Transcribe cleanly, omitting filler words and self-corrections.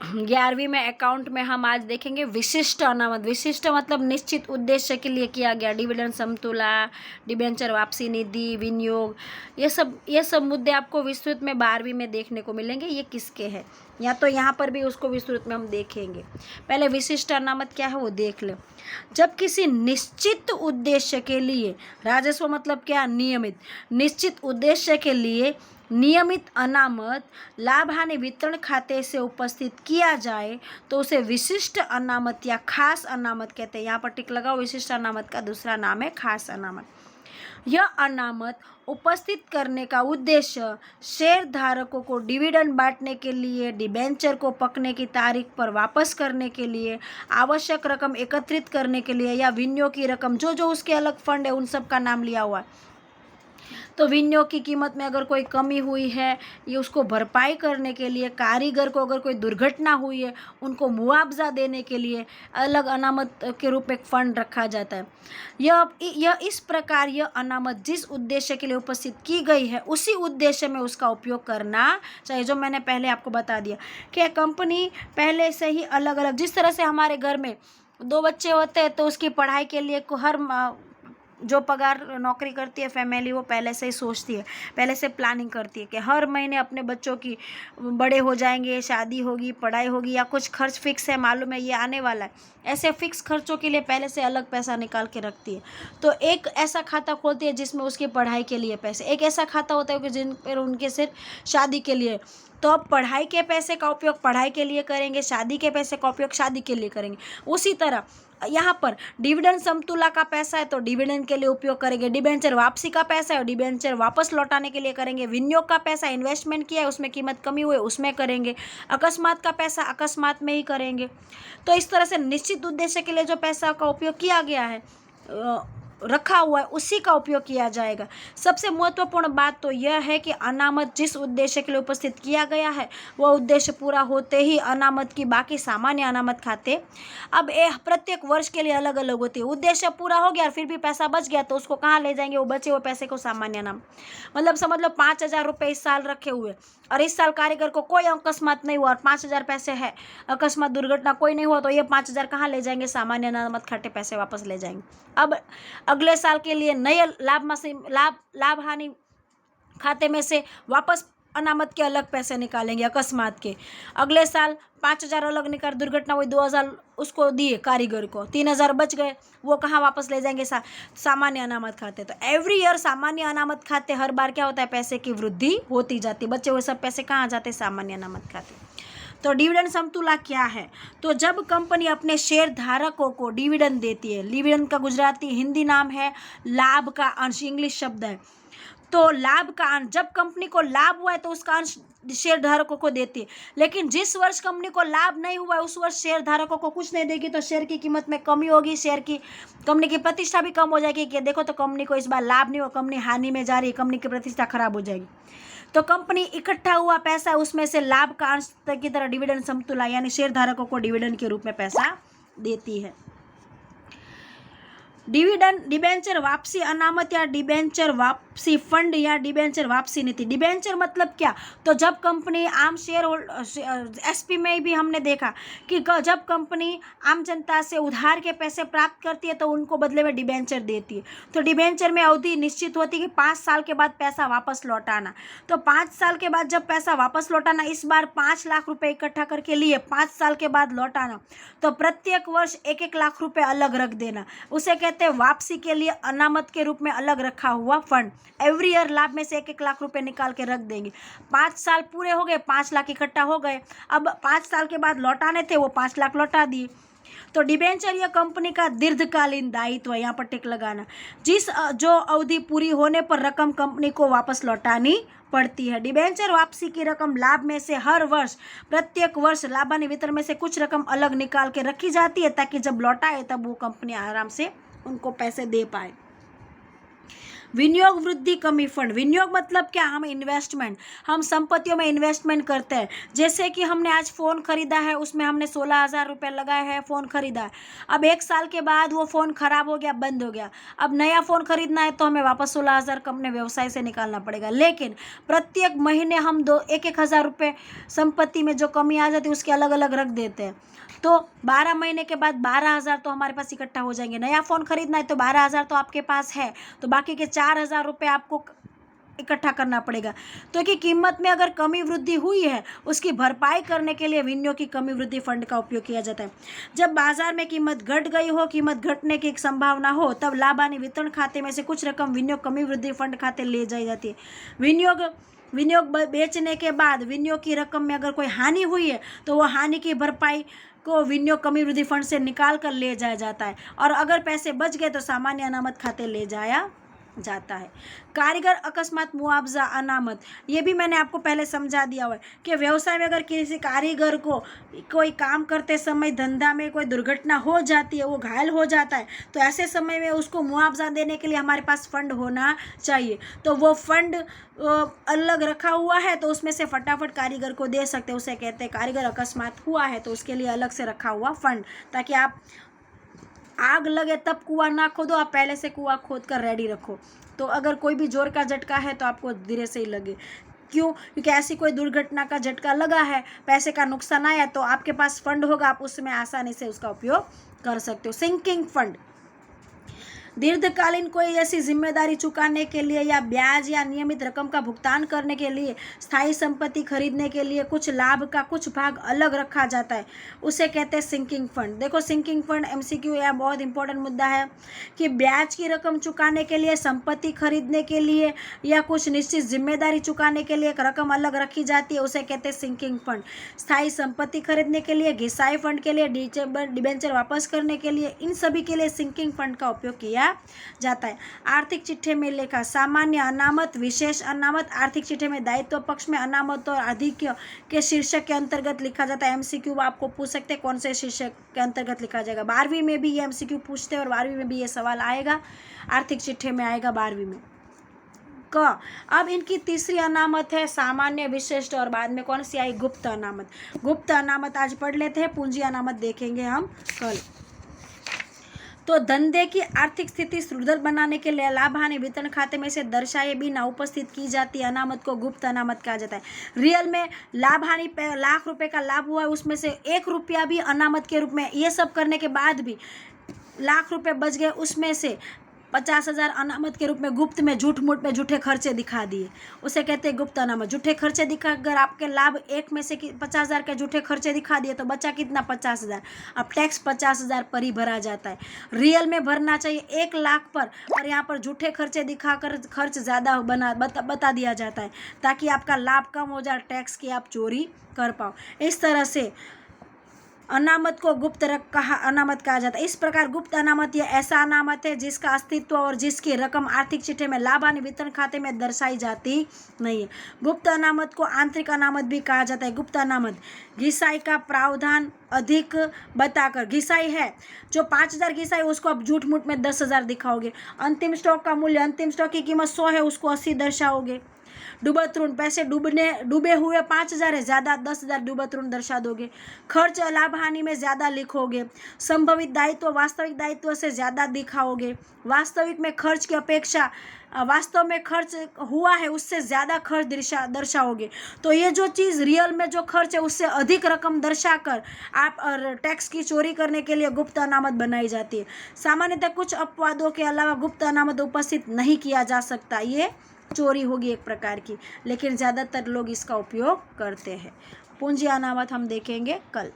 11वीं में अकाउंट में हम आज देखेंगे विशिष्ट अनामत। विशिष्ट मतलब निश्चित उद्देश्य के लिए किया गया, डिविडेंड समतुला, डिबेंचर वापसी निधि, विनियोग, ये सब मुद्दे आपको विस्तृत में 12वीं में देखने को मिलेंगे। ये किसके हैं, या तो यहाँ पर भी उसको विस्तृत में हम देखेंगे। पहले विशिष्ट अनामत क्या है वो देख ले। जब किसी निश्चित उद्देश्य के लिए, राजस्व मतलब क्या, नियमित, निश्चित उद्देश्य के लिए नियमित अनामत लाभ हानि वितरण खाते से उपस्थित किया जाए तो उसे विशिष्ट अनामत या खास अनामत कहते हैं। यहाँ पर टिक लगाओ, विशिष्ट अनामत का दूसरा नाम है खास अनामत। यह अनामत उपस्थित करने का उद्देश्य शेयर धारकों को डिविडेंड बांटने के लिए, डिबेंचर को पकने की तारीख पर वापस करने के लिए, आवश्यक रकम एकत्रित करने के लिए, या विनियोग की रकम, जो जो उसके अलग फंड है उन सब का नाम लिया हुआ है। तो विनियोग की कीमत में अगर कोई कमी हुई है, ये उसको भरपाई करने के लिए, कारीगर को अगर कोई दुर्घटना हुई है उनको मुआवजा देने के लिए अलग अनामत के रूप में एक फंड रखा जाता है। यह इस प्रकार यह अनामत जिस उद्देश्य के लिए उपस्थित की गई है उसी उद्देश्य में उसका उपयोग करना चाहिए। जो मैंने पहले आपको बता दिया कि कंपनी पहले से ही अलग अलग, जिस तरह से हमारे घर में 2 बच्चे होते हैं तो उसकी पढ़ाई के लिए हर जो पगार नौकरी करती है फैमिली, वो पहले से ही सोचती है, पहले से प्लानिंग करती है कि हर महीने अपने बच्चों की बड़े हो जाएंगे, शादी होगी, पढ़ाई होगी, या कुछ खर्च फिक्स है, मालूम है ये आने वाला है, ऐसे फिक्स खर्चों के लिए पहले से अलग पैसा निकाल के रखती है। तो एक ऐसा खाता खोलती है जिसमें उसकी पढ़ाई के लिए पैसे, एक ऐसा खाता होता है कि जिन पर उनके सिर्फ शादी के लिए। तो अब पढ़ाई के पैसे का उपयोग पढ़ाई के लिए करेंगे, शादी के पैसे का उपयोग शादी के लिए करेंगे। उसी तरह यहाँ पर डिविडेंड समतुला का पैसा है तो डिविडेंड के लिए उपयोग करेंगे, डिबेंचर वापसी का पैसा है डिबेंचर वापस लौटाने के लिए करेंगे, विनियोग का पैसा इन्वेस्टमेंट किया है उसमें कीमत कमी हुई उसमें करेंगे, अकस्मात का पैसा अकस्मात में ही करेंगे। तो इस तरह से निश्चित उद्देश्य के लिए जो पैसा का उपयोग किया गया है, रखा हुआ है, उसी का उपयोग किया जाएगा। सबसे महत्वपूर्ण बात तो यह है कि अनामत जिस उद्देश्य के लिए उपस्थित किया गया है वह उद्देश्य पूरा होते ही अनामत की बाकी सामान्य अनामत खाते, अब प्रत्येक वर्ष के लिए अलग अलग होती है। उद्देश्य पूरा हो गया और फिर भी पैसा बच गया तो उसको कहाँ ले जाएंगे, वो बचे हुए पैसे को सामान्य अनामत, मतलब समझ लो 5,000 रुपये इस साल रखे हुए और इस साल कारीगर को कोई अकस्मात नहीं हुआ और 5,000 पैसे है, अकस्मात दुर्घटना कोई नहीं हुआ, तो ये 5,000 कहाँ ले जाएंगे, सामान्य अनामत खाते पैसे वापस ले जाएंगे। अब अगले साल के लिए नए लाभ हानि खाते में से वापस अनामत के अलग पैसे निकालेंगे अकस्मात के। अगले साल 5,000 अलग निकाल, दुर्घटना हुई 2,000 उसको दिए कारीगर को, 3,000 बच गए, वो कहाँ वापस ले जाएंगे, सामान्य अनामत खाते। तो एवरी ईयर सामान्य अनामत खाते हर बार क्या होता है, पैसे की वृद्धि होती जाती, बचे हुए सब पैसे कहाँ जाते, सामान्य अनामत खाते। तो डिविडेंड समतुला क्या है, तो जब कंपनी अपने शेयर धारकों को डिविडेंड देती है, डिविडेंड का गुजराती हिंदी नाम है लाभ का अंश, इंग्लिश शब्द है, तो लाभ का अंश, जब कंपनी को लाभ हुआ है तो उसका अंश शेयर धारकों को देती है। लेकिन जिस वर्ष कंपनी को लाभ नहीं हुआ है उस वर्ष शेयर धारकों को कुछ नहीं देगी, तो शेयर की कीमत में कमी होगी, शेयर की कंपनी की प्रतिष्ठा भी कम हो जाएगी कि देखो तो कंपनी को इस बार लाभ नहीं हुआ, कंपनी हानि में जा रही है, कंपनी की प्रतिष्ठा खराब हो जाएगी। तो कंपनी इकट्ठा हुआ पैसा उसमें से लाभ का अंश की तरह डिविडेंड समतुला यानी शेयर धारकों को डिविडेंड के रूप में पैसा देती है। डिविडेंड, डिबेंचर वापसी अनामत या डिबेंचर वापसी फंड या डिबेंचर वापसी नीति। डिबेंचर मतलब क्या, तो जब कंपनी आम शेयर होल्डर, एसपी में भी हमने देखा कि जब कंपनी आम जनता से उधार के पैसे प्राप्त करती है तो उनको बदले में डिबेंचर देती है। तो डिबेंचर में अवधि निश्चित होती है कि 5 साल के बाद पैसा वापस लौटाना। तो 5 साल के बाद जब पैसा वापस लौटाना, इस बार 5 लाख रुपए इकट्ठा करके लिए 5 साल के बाद लौटाना, तो प्रत्येक वर्ष 1-1 लाख रुपए अलग रख देना, उसे कहते वापसी के लिए अनामत के रूप में अलग रखा हुआ फंड। एवरी ईयर लाभ में से 1-1 लाख रुपए निकाल के रख देंगे। 5 साल पूरे हो गए, 5 लाख इकट्ठा हो गए, अब 5 साल के बाद लौटाने थे वो 5 लाख लौटा दिए। तो डिबेंचर या कंपनी का दीर्घकालीन दायित्व, यहाँ पर टिक लगाना, जो अवधि पूरी होने पर रकम कंपनी को वापस लौटानी पड़ती है। डिबेंचर वापसी की रकम लाभ में से हर वर्ष, प्रत्येक वर्ष लाभान्वित वितरण में से कुछ रकम अलग निकाल के रखी जाती है ताकि जब लौटाए तब वो कंपनी आराम से उनको पैसे दे पाए। विनियोग वृद्धि कमी फंड, विनियोग मतलब क्या, हम इन्वेस्टमेंट, हम संपत्तियों में इन्वेस्टमेंट करते हैं। जैसे कि हमने आज फ़ोन खरीदा है, उसमें हमने 16,000 रुपये लगाए हैं, फ़ोन खरीदा है। अब 1 साल के बाद वो फ़ोन ख़राब हो गया, बंद हो गया, अब नया फ़ोन खरीदना है तो हमें वापस 16,000 का अपने व्यवसाय से निकालना पड़ेगा। लेकिन प्रत्येक महीने हम 1,000 रुपये संपत्ति में जो कमी आ जाती है उसके अलग अलग रख देते हैं। तो 12 महीने के बाद 12,000 तो हमारे पास इकट्ठा हो जाएंगे। नया फ़ोन खरीदना है तो 12,000 तो आपके पास है, तो बाकी के 4,000 रुपये आपको इकट्ठा करना पड़ेगा। तो कि कीमत में अगर कमी वृद्धि हुई है उसकी भरपाई करने के लिए विनियोग की कमी वृद्धि फंड का उपयोग किया जाता है। जब बाजार में कीमत घट गई हो, कीमत घटने की एक संभावना हो, तब लाभ हानि वितरण खाते में से कुछ रकम विनियोग कमी वृद्धि फंड खाते ले जाई जाती है। विनियोग बेचने के बाद विनियोग की रकम में अगर कोई हानि हुई है तो वो हानि की भरपाई को विनियोग कमी वृद्धि फंड से निकाल कर ले जाया जाता है, और अगर पैसे बच गए तो सामान्य अनामत खाते ले जाया जाता है। कारीगर अकस्मात मुआवजा अनामत, ये भी मैंने आपको पहले समझा दिया हुआ है कि व्यवसाय में अगर किसी कारीगर को कोई काम करते समय धंधा में कोई दुर्घटना हो जाती है, वो घायल हो जाता है, तो ऐसे समय में उसको मुआवजा देने के लिए हमारे पास फंड होना चाहिए। तो वो फंड अलग रखा हुआ है, तो उसमें से फटाफट कारीगर को दे सकते हैं। उसे कहते हैं कारीगर अकस्मात हुआ है तो उसके लिए अलग से रखा हुआ फंड, ताकि आप आग लगे तब कुआं ना खोदो, आप पहले से कुआं खोद कर रेडी रखो। तो अगर कोई भी जोर का झटका है तो आपको धीरे से ही लगे। क्यों? क्योंकि ऐसी कोई दुर्घटना का झटका लगा है, पैसे का नुकसान आया, तो आपके पास फंड होगा, आप उसमें आसानी से उसका उपयोग कर सकते हो। सिंकिंग फंड, दीर्घकालीन कोई ऐसी जिम्मेदारी चुकाने के लिए या ब्याज या नियमित रकम का भुगतान करने के लिए स्थायी संपत्ति खरीदने के लिए कुछ लाभ का कुछ भाग अलग रखा जाता है, उसे कहते हैं सिंकिंग फंड। देखो सिंकिंग फंड MCQ यह बहुत इंपॉर्टेंट मुद्दा है कि ब्याज की रकम चुकाने के लिए, संपत्ति खरीदने के लिए या कुछ निश्चित जिम्मेदारी चुकाने के लिए एक रकम अलग रखी जाती है, उसे कहते हैं सिंकिंग फंड। स्थायी संपत्ति खरीदने के लिए, घिसाई फंड के लिए, डिबेंचर वापस करने के लिए, इन सभी के लिए सिंकिंग फंड का उपयोग किया जाता है। आर्थिक चिट्ठे में लेखा, सामान्य अनामत, विशेष अनामत, आर्थिक चिट्ठे में दायित्व पक्ष में अनामत और आधिक्य के शीर्षक के अंतर्गत लिखा जाता है। MCQ आपको पूछ सकते हैं कौन से शीर्षक के अंतर्गत लिखा जाएगा। 12वीं में भी ये MCQ पूछते हैं और 12वीं में भी ये सवाल आएगा, आर्थिक चिट्ठे में आएगा 12वीं में। अब इनकी तीसरी अनामत है सामान्य, विशिष्ट, और बाद में कौन सी आई? गुप्त अनामत। गुप्त अनामत आज पढ़ लेते हैं, पूंजी अनामत देखेंगे हम कल। तो धंधे की आर्थिक स्थिति सुदृढ़ बनाने के लिए लाभ हानि वितरण खाते में से दर्शाए बिना उपस्थित की जाती अनामत को गुप्त अनामत कहा जाता है। रियल में लाभ हानि लाख रुपए का लाभ हुआ है, उसमें से 1 रुपया भी अनामत के रूप में, ये सब करने के बाद भी लाख रुपए बच गए, उसमें से 50,000 अनामत के रूप में गुप्त में झूठ मूठ में झूठे खर्चे दिखा दिए, उसे कहते हैं गुप्त अनामत। झूठे खर्चे दिखा, अगर आपके लाभ 1 में से 50,000 के झूठे खर्चे दिखा दिए तो बचा कितना? 50,000। अब टैक्स 50,000 पर ही भरा जाता है। रियल में भरना चाहिए 1 लाख पर, और यहाँ पर झूठे खर्चे दिखाकर खर्च ज़्यादा बता दिया जाता है, ताकि आपका लाभ कम हो जाए, टैक्स की आप चोरी कर पाओ। इस तरह से अनामत को गुप्त अनामत कहा जाता है। इस प्रकार गुप्त अनामत यह ऐसा अनामत है जिसका अस्तित्व और जिसकी रकम आर्थिक चिट्ठे में लाभ हानि वितरण खाते में दर्शाई जाती नहीं है। गुप्त अनामत को आंतरिक अनामत भी कहा जाता है। गुप्त अनामत घिसाई का प्रावधान अधिक बताकर, घिसाई है जो 5,000 घिसाई, उसको आप झूठ मूठ में 10,000 दिखाओगे। अंतिम स्टॉक का मूल्य, अंतिम स्टॉक की कीमत 100 है, उसको 80 दर्शाओगे। डूबतऋण, पैसे डूबे हुए 5,000 है, ज़्यादा 10,000 डूबतऋण दर्शा दोगे। खर्च लाभ हानि में ज़्यादा लिखोगे। संभवित दायित्व वास्तविक दायित्व से ज़्यादा दिखाओगे। वास्तविक में खर्च की अपेक्षा वास्तव में खर्च हुआ है उससे ज़्यादा खर्च दर्शाओगे। तो ये जो चीज़ रियल में जो खर्च है उससे अधिक रकम दर्शाकर आप टैक्स की चोरी करने के लिए गुप्त अनामत बनाई जाती है। सामान्यतः कुछ अपवादों के अलावा गुप्त अनामत उपस्थित नहीं किया जा सकता, ये चोरी होगी एक प्रकार की, लेकिन ज़्यादातर लोग इसका उपयोग करते हैं। पूंजी अनामत हम देखेंगे कल।